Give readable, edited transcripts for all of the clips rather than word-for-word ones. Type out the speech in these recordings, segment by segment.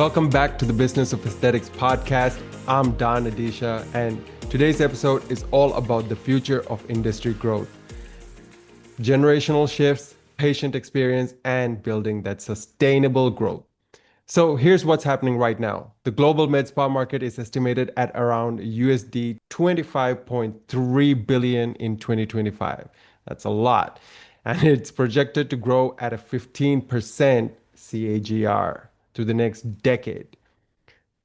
Welcome back to the Business of Aesthetics podcast. I'm Don Adeesha, and today's episode is all about the future of industry growth, generational shifts, patient experience, and building that sustainable growth. So here's what's happening right now. The global med spa market is estimated at around USD 25.3 billion in 2025. That's a lot. And it's projected to grow at a 15% CAGR through the next decade.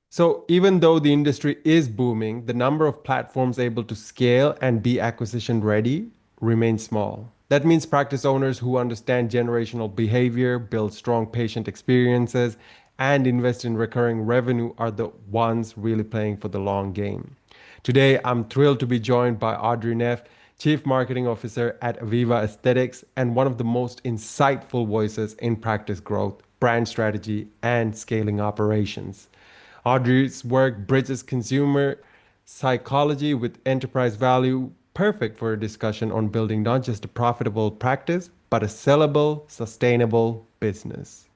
So even though the industry is booming, the number of platforms able to scale and be acquisition ready remains small. That means practice owners who understand generational behavior, build strong patient experiences, and invest in recurring revenue are the ones really playing for the long game. Today, I'm thrilled to be joined by Audrey Neff, Chief Marketing Officer at Aviva Aesthetics and one of the most insightful voices in practice growth, brand strategy, and scaling operations. Audrey's work bridges consumer psychology with enterprise value, perfect for a discussion on building not just a profitable practice, but a sellable, sustainable business.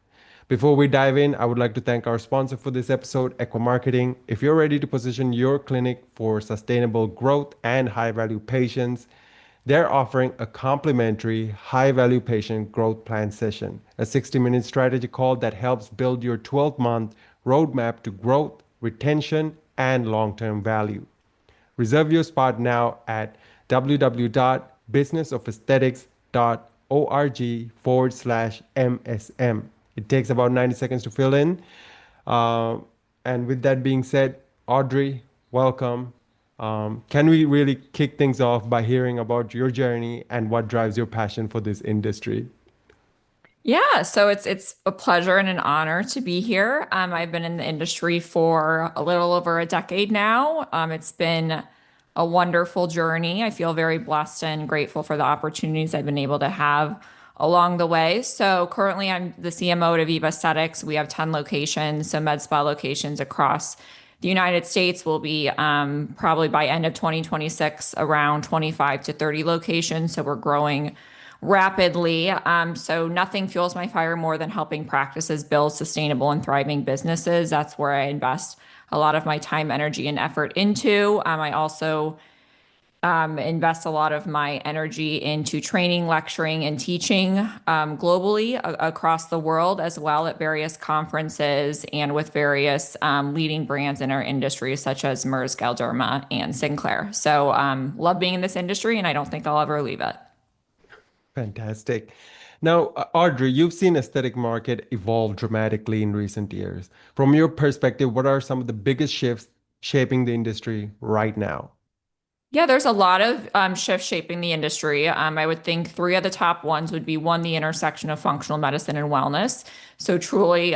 Before we dive in, I would like to thank our sponsor for this episode, Equimarketing. If you're ready to position your clinic for sustainable growth and high value patients, they're offering a complimentary high value patient growth plan session, a 60-minute strategy call that helps build your 12-month roadmap to growth, retention, and long term value. Reserve your spot now at www.businessofesthetics.org/MSM. It takes about 90 seconds to fill in. And with that being said, Audrey, welcome. Can we really kick things off by hearing about your journey and what drives your passion for this industry? Yeah, so it's a pleasure and an honor to be here. I've been in the industry for a little over a decade now. It's been a wonderful journey. I feel very blessed and grateful for the opportunities I've been able to have along the way. So currently, I'm the CMO at Aviva Aesthetics. We have 10 locations, so med spa locations across the United States. Will be probably by end of 2026 around 25 to 30 locations. So we're growing rapidly. So nothing fuels my fire more than helping practices build sustainable and thriving businesses. That's where I invest a lot of my time, energy, and effort into. I also invest a lot of my energy into training, lecturing, and teaching globally across the world, as well at various conferences and with various leading brands in our industry, such as Merz, Galderma, and Sinclair. So love being in this industry, and I don't think I'll ever leave it. Fantastic. Now, Audrey, you've seen aesthetic market evolve dramatically in recent years. From your perspective, what are some of the biggest shifts shaping the industry right now? Yeah, there's a lot of shifts shaping the industry. I would think three of the top ones would be one, the intersection of functional medicine and wellness. So truly,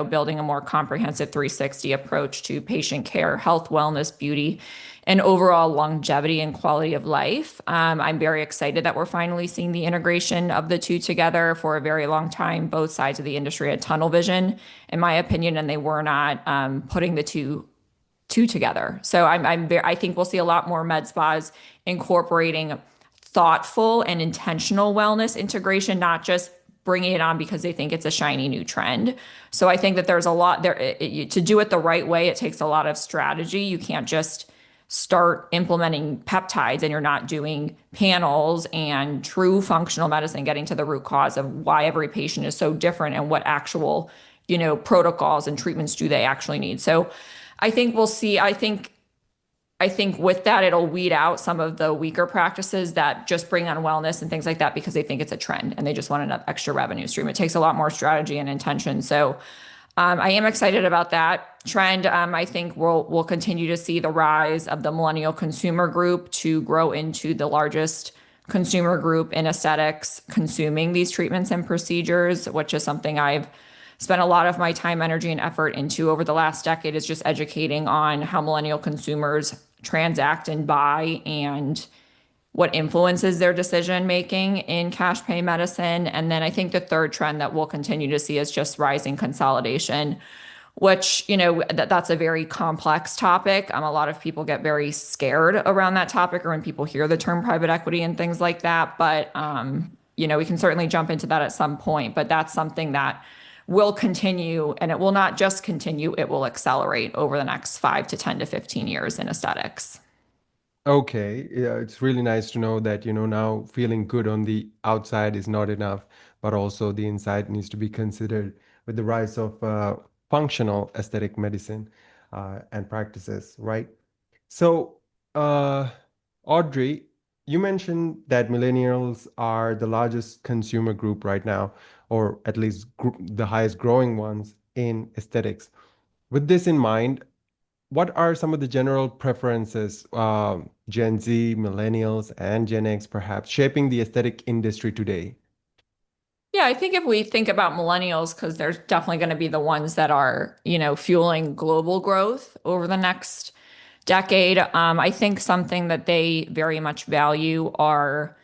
building a more comprehensive 360 approach to patient care, health, wellness, beauty, and overall longevity and quality of life. I'm very excited that we're finally seeing the integration of the two together. For a very long time, both sides of the industry had tunnel vision, in my opinion, and they were not putting the two together. So I think we'll see a lot more med spas incorporating thoughtful and intentional wellness integration, not just bringing it on because they think it's a shiny new trend. So I think that there's a lot there to do it the right way. It takes a lot of strategy. You can't just start implementing peptides and you're not doing panels and true functional medicine, getting to the root cause of why every patient is so different and what actual, protocols and treatments do they actually need. So I think we'll see. I think with that, it'll weed out some of the weaker practices that just bring on wellness and things like that because they think it's a trend and they just want an extra revenue stream. It takes a lot more strategy and intention. So I am excited about that trend. I think we'll continue to see the rise of the millennial consumer group to grow into the largest consumer group in aesthetics consuming these treatments and procedures, which is something I've spent a lot of my time, energy, and effort into over the last decade, is just educating on how millennial consumers transact and buy and what influences their decision making in cash pay medicine. And then I think the third trend that we'll continue to see is just rising consolidation, which, that's a very complex topic. A lot of people get very scared around that topic or when people hear the term private equity and things like that. But, we can certainly jump into that at some point. But that's something that will continue, and it will not just continue, it will accelerate over the next 5 to 10 to 15 years in aesthetics. Okay, yeah, it's really nice to know that, now feeling good on the outside is not enough, but also the inside needs to be considered with the rise of functional aesthetic medicine and practices, right? So, uh, Audrey, you mentioned that millennials are the largest consumer group right now, or at least the highest growing ones in aesthetics. With this in mind, what are some of the general preferences, Gen Z, millennials, and Gen X perhaps, shaping the aesthetic industry today? Yeah, I think if we think about millennials, because there's definitely going to be the ones that are, fueling global growth over the next decade. I think something that they very much value are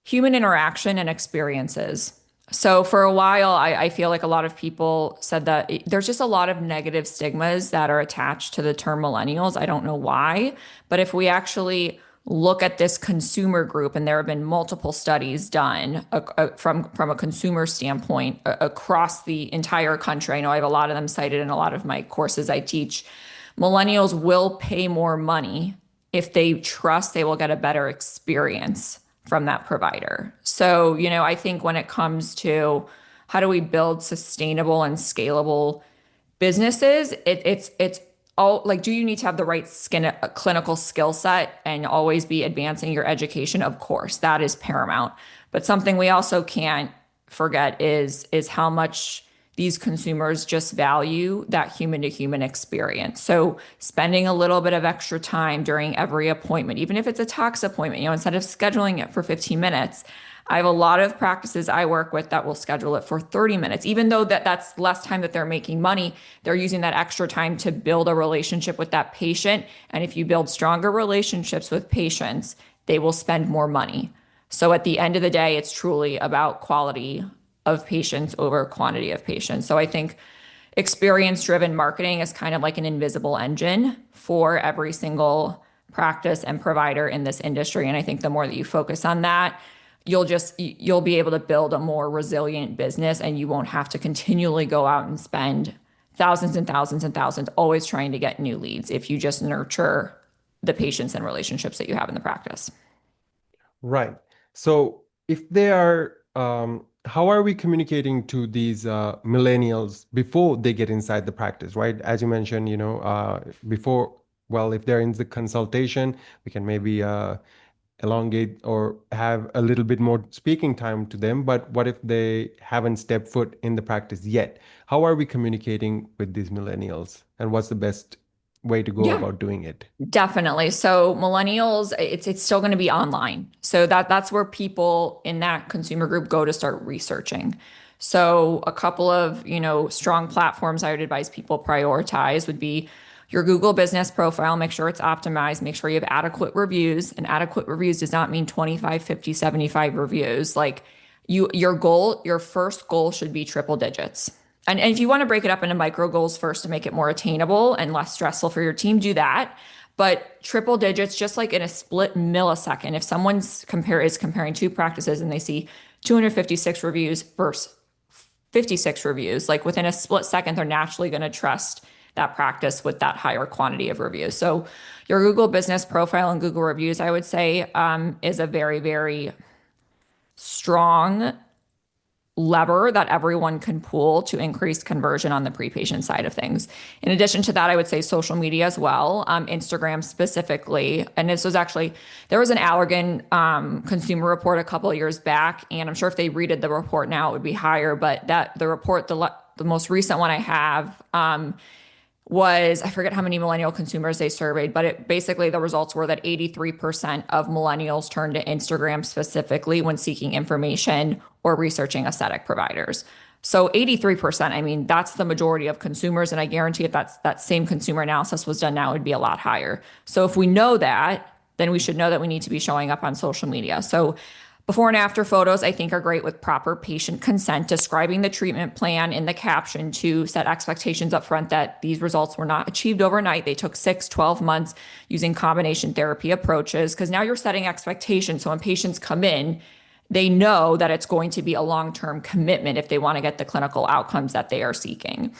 human interaction and experiences. So for a while, I feel like a lot of people said that there's just a lot of negative stigmas that are attached to the term millennials. I don't know why, but if we actually look at this consumer group, and there have been multiple studies done from a consumer standpoint across the entire country. I know I have a lot of them cited in a lot of my courses I teach. Millennials will pay more money if they trust they will get a better experience from that provider. So, I think when it comes to how do we build sustainable and scalable businesses, it's all like, do you need to have the right clinical skill set and always be advancing your education? Of course, that is paramount. But something we also can't forget is how much these consumers just value that human to human experience. So spending a little bit of extra time during every appointment, even if it's a tox appointment, instead of scheduling it for 15 minutes, I have a lot of practices I work with that will schedule it for 30 minutes. Even though that's less time that they're making money, they're using that extra time to build a relationship with that patient. And if you build stronger relationships with patients, they will spend more money. So at the end of the day, it's truly about quality of patients over quantity of patients. So I think experience-driven marketing is kind of like an invisible engine for every single practice and provider in this industry. And I think the more that you focus on that, you'll be able to build a more resilient business, and you won't have to continually go out and spend thousands and thousands and thousands always trying to get new leads if you just nurture the patients and relationships that you have in the practice. Right. So if they are, how are we communicating to these millennials before they get inside the practice, right? As you mentioned, before, well, if they're in the consultation, we can maybe elongate or have a little bit more speaking time to them. But what if they haven't stepped foot in the practice yet? How are we communicating with these millennials? And what's the best way to go Yeah. about doing it? Definitely. So millennials, it's still going to be online. So that's where people in that consumer group go to start researching. So a couple of, strong platforms I would advise people prioritize would be your Google business profile. Make sure it's optimized. Make sure you have adequate reviews. And adequate reviews does not mean 25, 50, 75 reviews. Like your first goal should be triple digits. And if you want to break it up into micro goals first to make it more attainable and less stressful for your team, do that. But triple digits, just like in a split millisecond, if someone's is comparing two practices and they see 256 reviews versus 56 reviews, like within a split second, they're naturally going to trust that practice with that higher quantity of reviews. So your Google business profile and Google reviews, I would say, is a very, very strong lever that everyone can pull to increase conversion on the pre-patient side of things. In addition to that, I would say social media as well, Instagram specifically. And there was an Allergan consumer report a couple of years back, and I'm sure if they redid the report now, it would be higher. But the most recent one I have, was, I forget how many millennial consumers they surveyed, but basically the results were that 83% of millennials turn to Instagram specifically when seeking information or researching aesthetic providers. So 83%, I mean, that's the majority of consumers. And I guarantee if that same consumer analysis was done now, it would be a lot higher. So if we know that, then we should know that we need to be showing up on social media. So before and after photos, I think, are great with proper patient consent, describing the treatment plan in the caption to set expectations up front that these results were not achieved overnight. They took 6, 12 months using combination therapy approaches, because now you're setting expectations. So when patients come in, they know that it's going to be a long-term commitment if they want to get the clinical outcomes that they are seeking.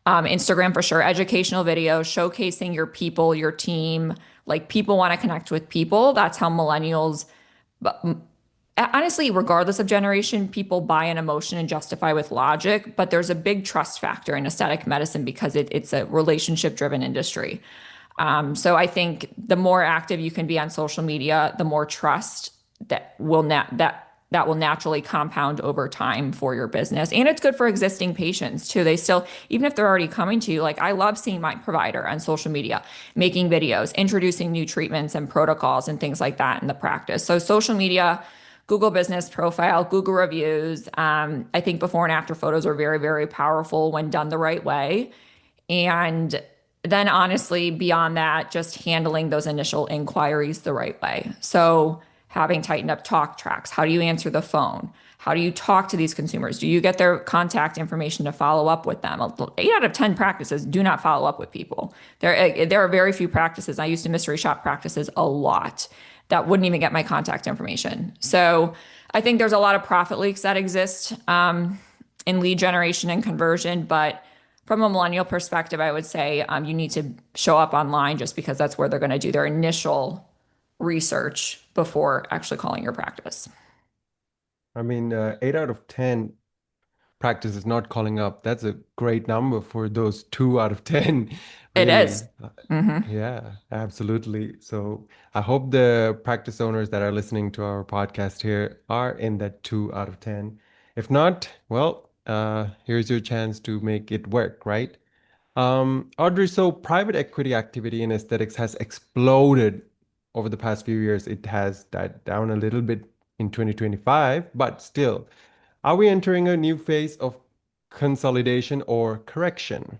Instagram for sure, educational videos, showcasing your people, your team. Like people want to connect with people. That's how millennials, but honestly, regardless of generation, people buy an emotion and justify with logic. But there's a big trust factor in aesthetic medicine because it's a relationship-driven industry. So I think the more active you can be on social media, the more trust that will naturally compound over time for your business. And it's good for existing patients too. They still, even if they're already coming to you, like I love seeing my provider on social media, making videos, introducing new treatments and protocols and things like that in the practice. So social media, Google business profile, Google reviews. I think before and after photos are very, very powerful when done the right way. And then honestly, beyond that, just handling those initial inquiries the right way. So having tightened up talk tracks. How do you answer the phone? How do you talk to these consumers? Do you get their contact information to follow up with them? 8 out of 10 practices do not follow up with people. There are very few practices. I used to mystery shop practices a lot that wouldn't even get my contact information. So I think there's a lot of profit leaks that exist in lead generation and conversion, but from a millennial perspective, I would say you need to show up online just because that's where they're going to do their initial research before actually calling your practice. I mean, 8 out of 10 practices not calling up. That's a great number for those 2 out of 10, It really. is. Hmm. Yeah, absolutely. So I hope the practice owners that are listening to our podcast here are in that 2 out of 10. If not, well, here's your chance to make it work, right? Audrey, so private equity activity in aesthetics has exploded over the past few years. It has died down a little bit in 2025, but still, are we entering a new phase of consolidation or correction?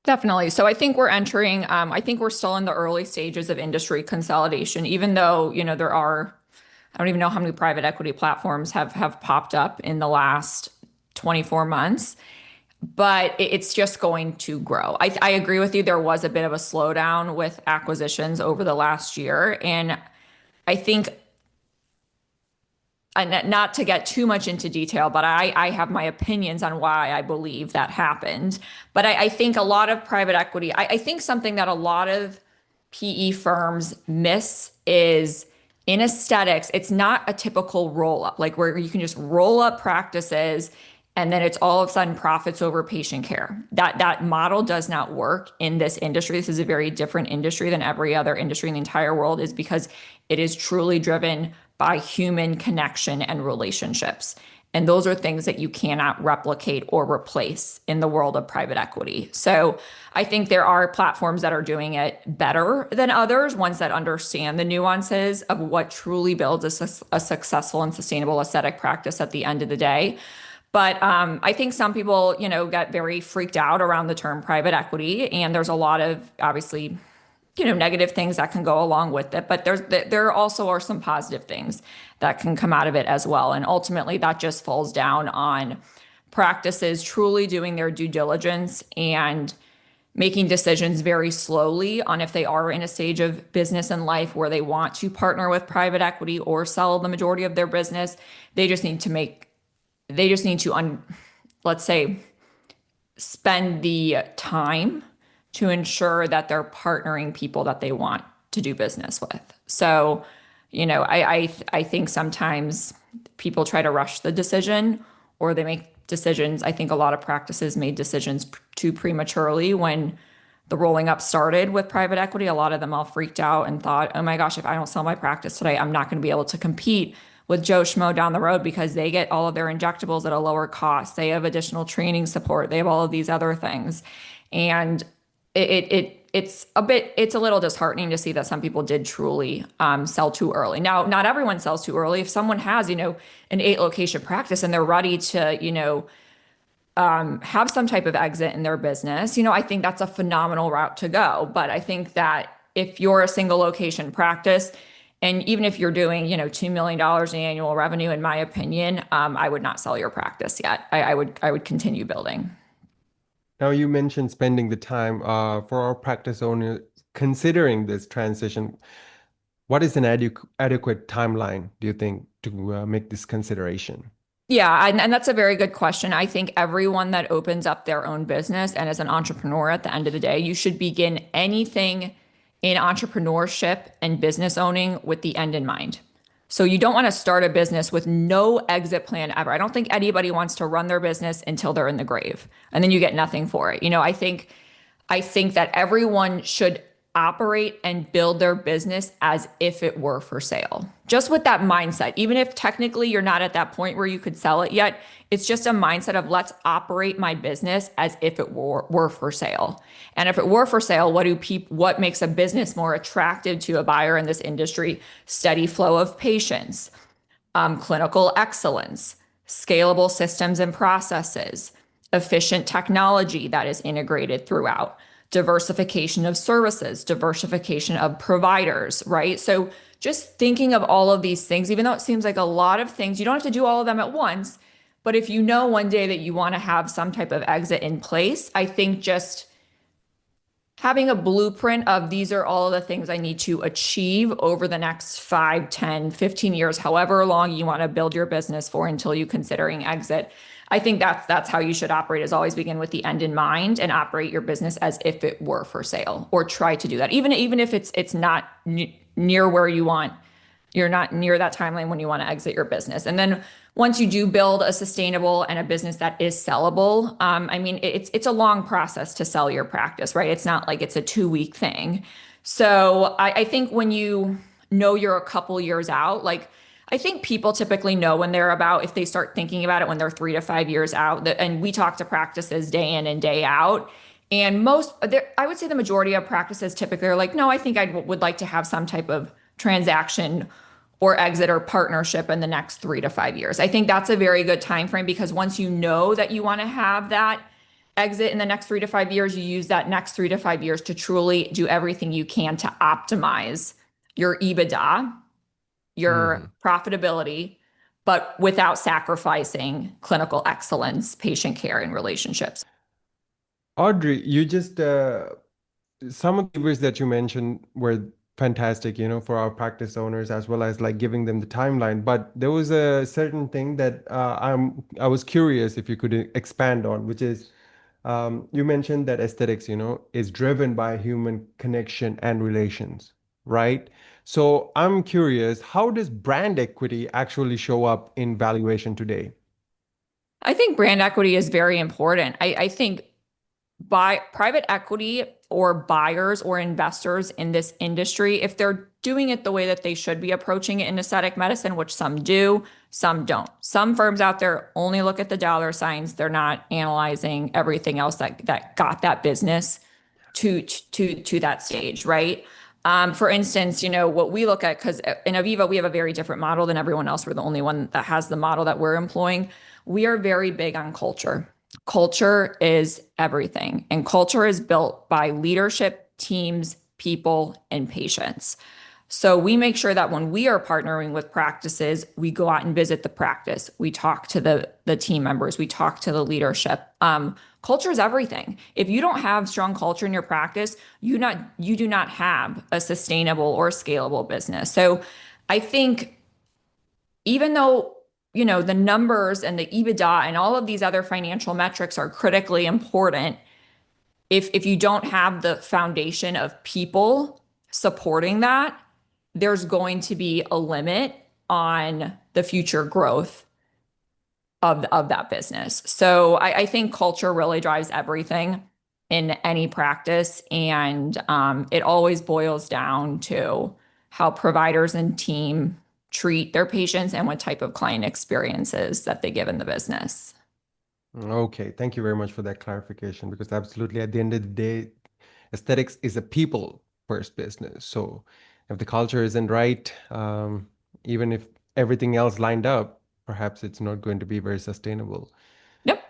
Definitely. So I think we're entering, I think we're still in the early stages of industry consolidation, even though, there are, I don't even know how many private equity platforms have popped up in the last 24 months, but it's just going to grow. I agree with you. There was a bit of a slowdown with acquisitions over the last year. And I think and not to get too much into detail, but I have my opinions on why I believe that happened. But I think a lot of private equity, I think something that a lot of PE firms miss is in aesthetics, it's not a typical roll up, like where you can just roll up practices and then it's all of a sudden profits over patient care. That model does not work in this industry. This is a very different industry than every other industry in the entire world, is because it is truly driven by human connection and relationships. And those are things that you cannot replicate or replace in the world of private equity. So I think there are platforms that are doing it better than others, ones that understand the nuances of what truly builds a successful and sustainable aesthetic practice at the end of the day. But I think some people, got very freaked out around the term private equity, and there's a lot of obviously, negative things that can go along with it. But there also are some positive things that can come out of it as well. And ultimately, that just falls down on practices truly doing their due diligence and making decisions very slowly on if they are in a stage of business and life where they want to partner with private equity or sell the majority of their business. They just need to let's say, spend the time to ensure that they're partnering people that they want to do business with. So, I think sometimes people try to rush the decision or they make decisions. I think a lot of practices made decisions too prematurely when the rolling up started with private equity. A lot of them all freaked out and thought, oh my gosh, if I don't sell my practice today, I'm not going to be able to compete with Joe Schmo down the road because they get all of their injectables at a lower cost. They have additional training support. They have all of these other things. And it's a little disheartening to see that some people did truly sell too early. Now, not everyone sells too early. If someone has, an 8 location practice and they're ready to, have some type of exit in their business, I think that's a phenomenal route to go. But I think that if you're a single location practice, and even if you're doing, $2 million in annual revenue, in my opinion, I would not sell your practice yet. I would continue building. Now, you mentioned spending the time for our practice owners considering this transition. What is an adequate timeline, do you think, to make this consideration? Yeah, and that's a very good question. I think everyone that opens up their own business and is an entrepreneur at the end of the day, you should begin anything in entrepreneurship and business owning with the end in mind. So you don't want to start a business with no exit plan ever. I don't think anybody wants to run their business until they're in the grave and then you get nothing for it. I think that everyone should operate and build their business as if it were for sale. Just with that mindset, even if technically you're not at that point where you could sell it yet, it's just a mindset of let's operate my business as if it were for sale. And if it were for sale, what makes a business more attractive to a buyer in this industry? Steady flow of patients, clinical excellence, scalable systems and processes, efficient technology that is integrated throughout, diversification of services, diversification of providers, right? So just thinking of all of these things, even though it seems like a lot of things, you don't have to do all of them at once. But if you know one day that you want to have some type of exit in place, I think just having a blueprint of these are all of the things I need to achieve over the next 5, 10, 15 years, however long you want to build your business for until you considering exit. I think that's how you should operate is always begin with the end in mind and operate your business as if it were for sale or try to do that. Even if it's not near where you want, you're not near that timeline when you want to exit your business. And then once you do build a sustainable and a business that is sellable, I mean, it's a long process to sell your practice, right? It's not like it's a 2 week thing. So I think when you know you're a couple years out, like I think people typically know when they're about, if they start thinking about it when they're 3 to 5 years out, and we talk to practices day in and day out. And I would say the majority of practices typically are like, no, I think would like to have some type of transaction or exit or partnership in the next 3 to 5 years. I think that's a very good time frame because once you know that you want to have that exit in the next 3 to 5 years, you use that next 3 to 5 years to truly do everything you can to optimize your EBITDA, your Mhm. profitability, but without sacrificing clinical excellence, patient care, and relationships. Audrey, some of the ways that you mentioned were fantastic, for our practice owners as well as like giving them the timeline. But there was a certain thing that I was curious if you could expand on, which is you mentioned that aesthetics, is driven by human connection and relations, right? So I'm curious, how does brand equity actually show up in valuation today? I think brand equity is very important. I think by private equity or buyers or investors in this industry, if they're doing it the way that they should be approaching it in aesthetic medicine, which some do, some don't. Some firms out there only look at the dollar signs. They're not analyzing everything else that got that business to that stage, right? For instance, what we look at, because in Aviva, we have a very different model than everyone else. We're the only one that has the model that we're employing. We are very big on culture. Culture is everything, and culture is built by leadership, teams, people, and patients. So we make sure that when we are partnering with practices, we go out and visit the practice. We talk to the team members. We talk to the leadership. Culture is everything. If you don't have strong culture in your practice, you do not have a sustainable or scalable business. So I think even though the numbers and the EBITDA and all of these other financial metrics are critically important, if you don't have the foundation of people supporting that, there's going to be a limit on the future growth of that business. So I think culture really drives everything in any practice, and it always boils down to how providers and team treat their patients and what type of client experiences that they give in the business. Okay, thank you very much for that clarification because absolutely at the end of the day, aesthetics is a people first business. So if the culture isn't right, even if everything else lined up, perhaps it's not going to be very sustainable. Yep.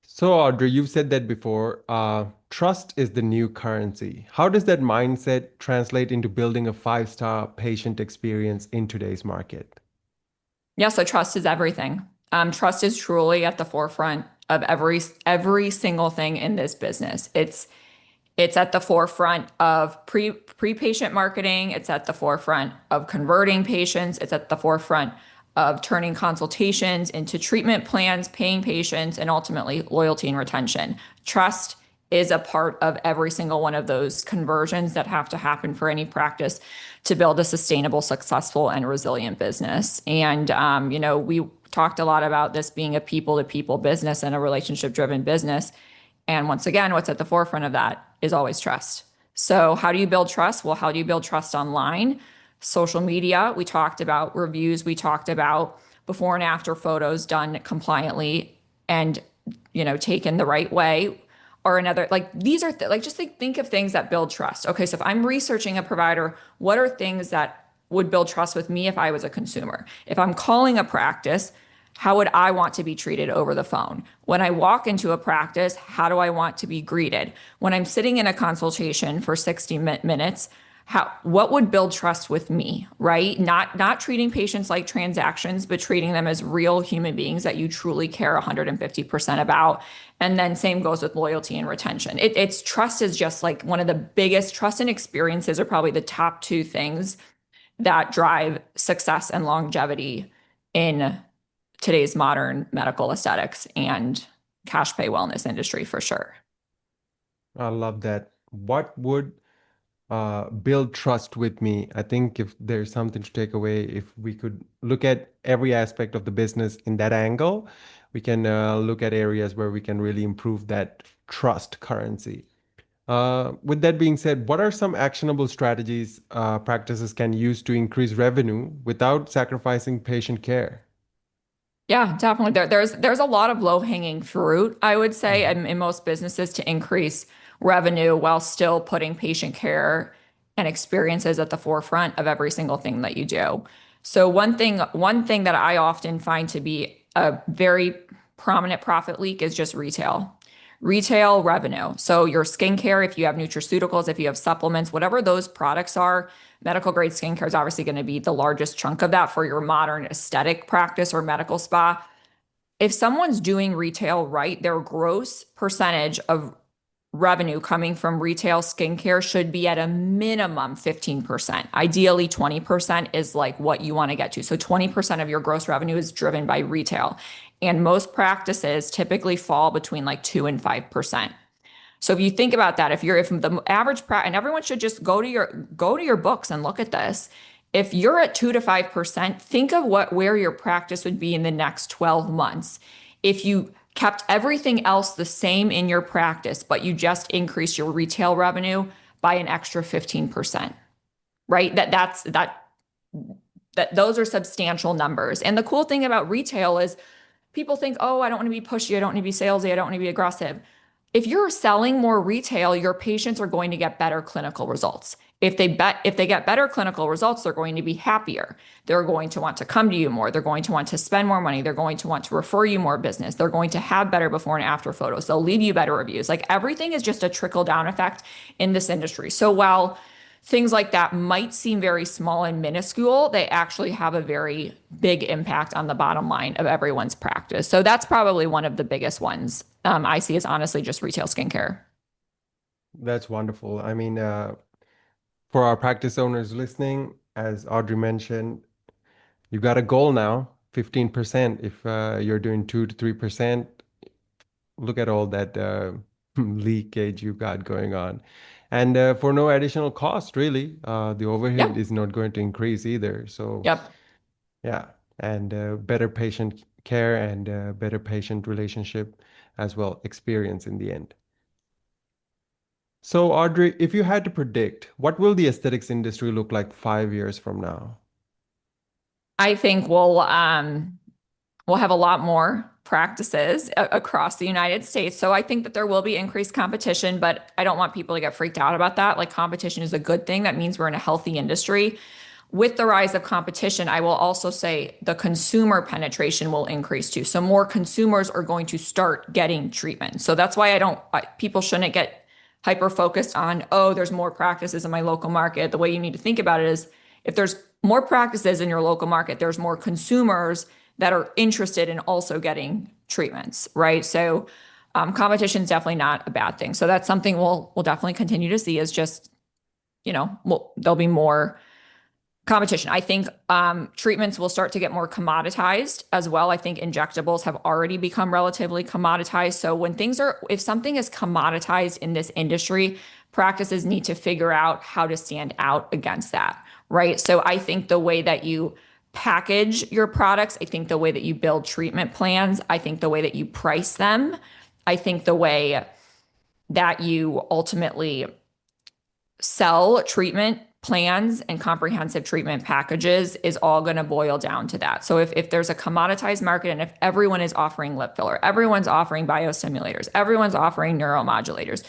So, Audrey, you've said that before. Trust is the new currency. How does that mindset translate into building a five-star patient experience in today's market? Yeah, so trust is everything. Trust is truly at the forefront of every single thing in this business. It's at the forefront of pre-patient marketing. It's at the forefront of converting patients. It's at the forefront of turning consultations into treatment plans, paying patients, and ultimately loyalty and retention. Trust is a part of every single one of those conversions that have to happen for any practice to build a sustainable, successful, and resilient business. And, we talked a lot about this being a people to people business and a relationship driven business. And once again, what's at the forefront of that is always trust. So, how do you build trust? Well, how do you build trust online? Social media, we talked about reviews, we talked about before and after photos done compliantly and taken the right way or another. Like these are like just think of things that build trust. Okay, so if I'm researching a provider, what are things that would build trust with me if I was a consumer? If I'm calling a practice, how would I want to be treated over the phone? When I walk into a practice, how do I want to be greeted? When I'm sitting in a consultation for 60 minutes, what would build trust with me, right? Not treating patients like transactions, but treating them as real human beings that you truly care 150% about. And then same goes with loyalty and retention. It's trust is just like one of the biggest. Trust and experiences are probably the top two things that drive success and longevity in today's modern medical aesthetics and cash pay wellness industry for sure. I love that. What would build trust with me? I think if there's something to take away, if we could look at every aspect of the business in that angle, we can look at areas where we can really improve that trust currency. With that being said, what are some actionable strategies practices can use to increase revenue without sacrificing patient care? Yeah, definitely. There's a lot of low-hanging fruit, I would say, Mhm. in most businesses to increase revenue while still putting patient care and experiences at the forefront of every single thing that you do. So one thing that I often find to be a very prominent profit leak is just retail revenue. So your skincare, if you have nutraceuticals, if you have supplements, whatever those products are, medical grade skincare is obviously going to be the largest chunk of that for your modern aesthetic practice or medical spa. If someone's doing retail right, their gross percentage of revenue coming from retail skincare should be at a minimum 15%. Ideally, 20% is like what you want to get to. So 20% of your gross revenue is driven by retail. And most practices typically fall between like 2 and 5%. So if you think about that, if the average practice, and everyone should just go to your books and look at this. If you're at 2 to 5%, think of where your practice would be in the next 12 months. If you kept everything else the same in your practice, but you just increased your retail revenue by an extra 15%, right? That those are substantial numbers. And the cool thing about retail is people think, oh, I don't want to be pushy. I don't want to be salesy. I don't want to be aggressive. If you're selling more retail, your patients are going to get better clinical results. If they get better clinical results, they're going to be happier. They're going to want to come to you more. They're going to want to spend more money. They're going to want to refer you more business. They're going to have better before and after photos. They'll leave you better reviews. Like everything is just a trickle down effect in this industry. So while things like that might seem very small and minuscule, they actually have a very big impact on the bottom line of everyone's practice. So that's probably one of the biggest ones I see is honestly just retail skincare. That's wonderful. I mean, for our practice owners listening, as Audrey mentioned, you got a goal now, 15%. If you're doing 2 to 3%, look at all that leakage you got going on. And for no additional cost, really, the overhead Yep. is not going to increase either. So, Yep. yeah, and better patient care and better patient relationship as well, experience in the end. So, Audrey, if you had to predict, what will the aesthetics industry look like 5 years from now? I think we'll have a lot more practices across the United States. So I think that there will be increased competition, but I don't want people to get freaked out about that. Like competition is a good thing. That means we're in a healthy industry. With the rise of competition, I will also say the consumer penetration will increase too. So more consumers are going to start getting treatment. So that's why people shouldn't get hyper focused on, oh, there's more practices in my local market. The way you need to think about it is if there's more practices in your local market, there's more consumers that are interested in also getting treatments, right? So Competition is definitely not a bad thing. So that's something we'll definitely continue to see, is just, there'll be more competition. I think treatments will start to get more commoditized as well. I think injectables have already become relatively commoditized. So if something is commoditized in this industry, practices need to figure out how to stand out against that, right? So I think the way that you package your products, I think the way that you build treatment plans, I think the way that you price them, I think the way that you ultimately sell treatment plans and comprehensive treatment packages is all going to boil down to that. So if there's a commoditized market, and if everyone is offering lip filler, everyone's offering biostimulators, everyone's offering neuromodulators,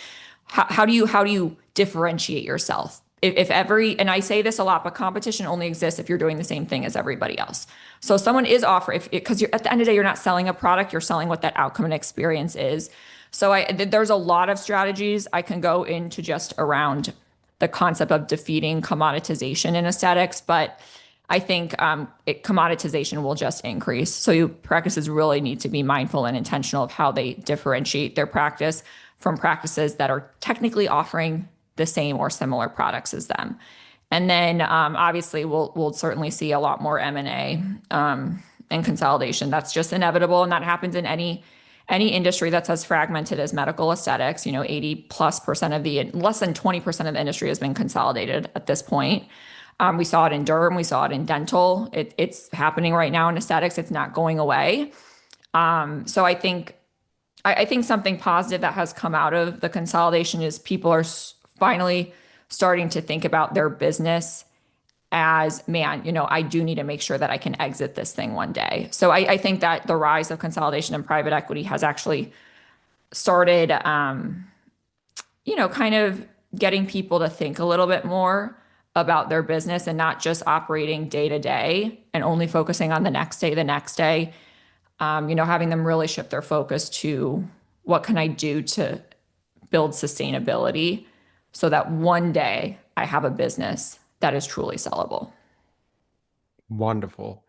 how do you differentiate yourself? And I say this a lot, but competition only exists if you're doing the same thing as everybody else. So someone is offering, because at the end of the day, you're not selling a product, you're selling what that outcome and experience is. So there's a lot of strategies I can go into just around the concept of defeating commoditization in aesthetics, but I think commoditization will just increase. So practices really need to be mindful and intentional of how they differentiate their practice from practices that are technically offering the same or similar products as them. And then obviously we'll certainly see a lot more M&A and consolidation. That's just inevitable, and that happens in any industry that's as fragmented as medical aesthetics. 80+% less than 20% of the industry has been consolidated at this point. We saw it in derm, we saw it in dental. It's happening right now in aesthetics. It's not going away. So I think something positive that has come out of the consolidation is people are finally starting to think about their business as, man, I do need to make sure that I can exit this thing one day. So I think that the rise of consolidation and private equity has actually started, kind of getting people to think a little bit more about their business and not just operating day to day and only focusing on the next day. Having them really shift their focus to what can I do to build sustainability so that one day I have a business that is truly sellable. Wonderful.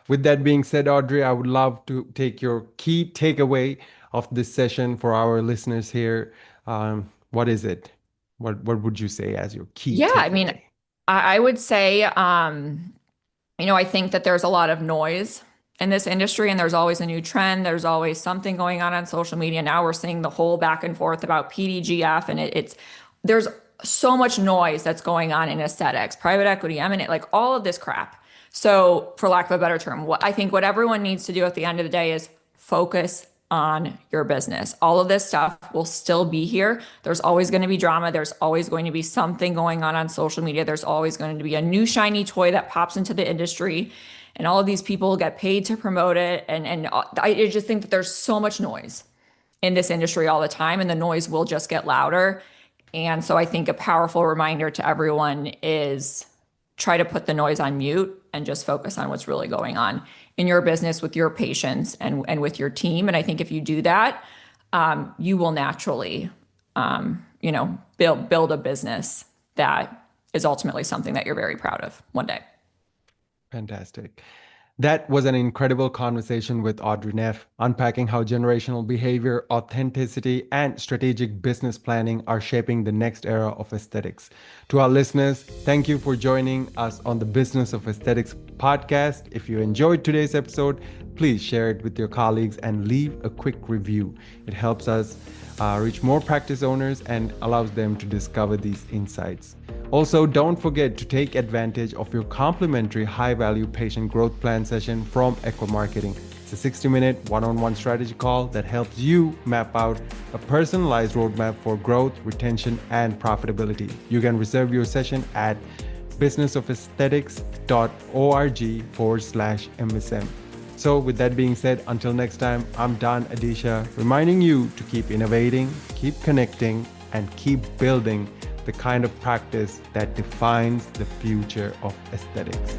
With that being said, Audrey, I would love to take your key takeaway of this session for our listeners here. What is it? What would you say as your key takeaway? I mean, I would say, I think that there's a lot of noise in this industry, and there's always a new trend. There's always something going on social media. Now we're seeing the whole back and forth about PDGF, and there's so much noise that's going on in aesthetics, private equity, M&A, like all of this crap. So for lack of a better term, I think what everyone needs to do at the end of the day is focus on your business. All of this stuff will still be here. There's always going to be drama. There's always going to be something going on social media. There's always going to be a new shiny toy that pops into the industry, and all of these people get paid to promote it. And I just think that there's so much noise in this industry all the time, and the noise will just get louder. And so I think a powerful reminder to everyone is try to put the noise on mute and just focus on what's really going on in your business with your patients and with your team. And I think if you do that, you will naturally, build a business that is ultimately something that you're very proud of one day. Fantastic. That was an incredible conversation with Audrey Neff, unpacking how generational behavior, authenticity, and strategic business planning are shaping the next era of aesthetics. To our listeners, thank you for joining us on the Business of Aesthetics podcast. If you enjoyed today's episode, please share it with your colleagues and leave a quick review. It helps us reach more practice owners and allows them to discover these insights. Also, don't forget to take advantage of your complimentary high-value patient growth plan session from Equa Marketing. It's a 60-minute one-on-one strategy call that helps you map out a personalized roadmap for growth, retention, and profitability. You can reserve your session at businessofesthetics.org/MSM. So with that being said, until next time, I'm Don Adeesha, reminding you to keep innovating, keep connecting, and keep building the kind of practice that defines the future of aesthetics.